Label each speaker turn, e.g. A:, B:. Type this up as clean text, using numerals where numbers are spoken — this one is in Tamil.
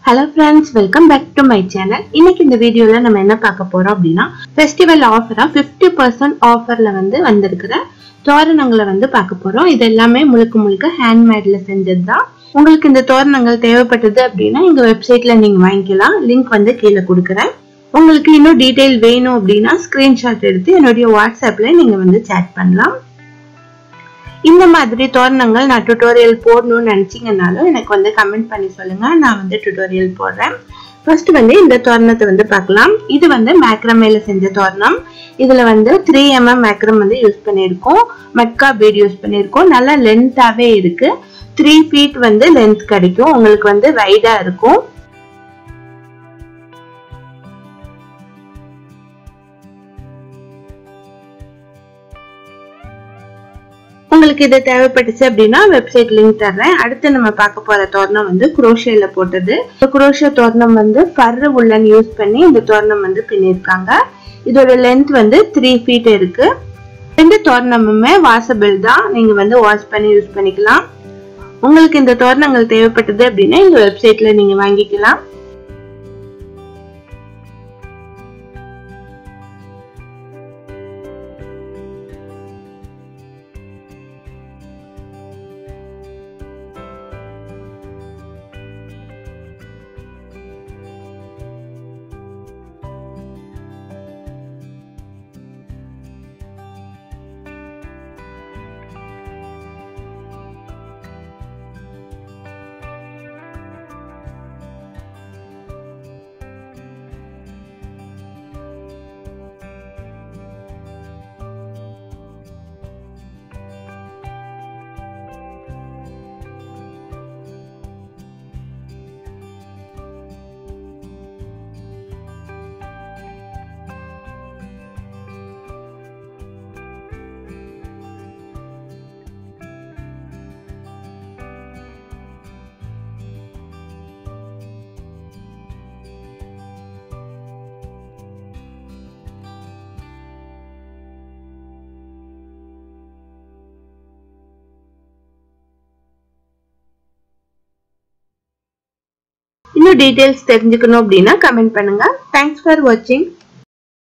A: Hello friends, welcome back to my channel. இன்னைக்கு இந்த வீடியோல நம்ம என்ன பார்க்க போறோம் அப்படினா ஃபெஸ்டிவல் ஆஃபரா 50% ஆஃபர்ல வந்திருக்கிற தோரணங்களை பார்க்க போறோம். இது எல்லாமே முழுக்க ஹேண்ட்மேட்ல செஞ்சதுதான். உங்களுக்கு இந்த தோரணங்கள் தேவைப்பட்டது அப்படினா எங்க வெப்சைட்ல நீங்க வாங்கிக்கலாம். லிங்க் கீழ கொடுக்கிறேன். உங்களுக்கு இன்னும் டீடைல் வேணும் அப்படினா ஸ்கிரீன்ஷாட் எடுத்து என்னோட வாட்ஸ்அப்ல நீங்க chat பண்ணலாம். இந்த மாதிரி தோரணங்கள் நான் டுட்டோரியல் போடணும்னு நினைச்சீங்கனாலும் எனக்கு கமெண்ட் பண்ணி சொல்லுங்க. நான் டுட்டோரியல் போடுறேன். ஃபர்ஸ்ட் இந்த தோரணத்தை பார்க்கலாம். இது மேக்ரமேல செஞ்ச தோரணம். இதுல 3mm மேக்ரம் யூஸ் பண்ணிருக்கோம். மட்கா பீட் யூஸ் பண்ணிருக்கோம். நல்லா லென்த்தாவே இருக்கு. 3 feet லென்த் கிடைக்கும். உங்களுக்கு வைடா இருக்கும். உங்களுக்கு இது தேவைப்பட்டுச்சு அப்படினா வெப்சைட் லிங்க் தரேன். அடுத்து நம்ம பார்க்க போற தோரணம் குரோஷேல போட்டது. குரோஷே தோரணம் ஃபர் உள்ளன் யூஸ் பண்ணி இந்த தோரணம் பின்னிருக்காங்க. இதோட லென்த் 3 feet இருக்கு. ரெண்டு தோரணமுமே வாஷபிள் தான். நீங்க வாஷ் பண்ணி யூஸ் பண்ணிக்கலாம். உங்களுக்கு இந்த தோரணங்கள் தேவைப்பட்டது அப்படினா இந்த வெப்சைட்ல நீங்க வாங்கிக்கலாம். இன்னும் டீடைல்ஸ் தெரிஞ்சுக்கணும் அப்படினா கமெண்ட் பண்ணுங்க. Thanks for watching.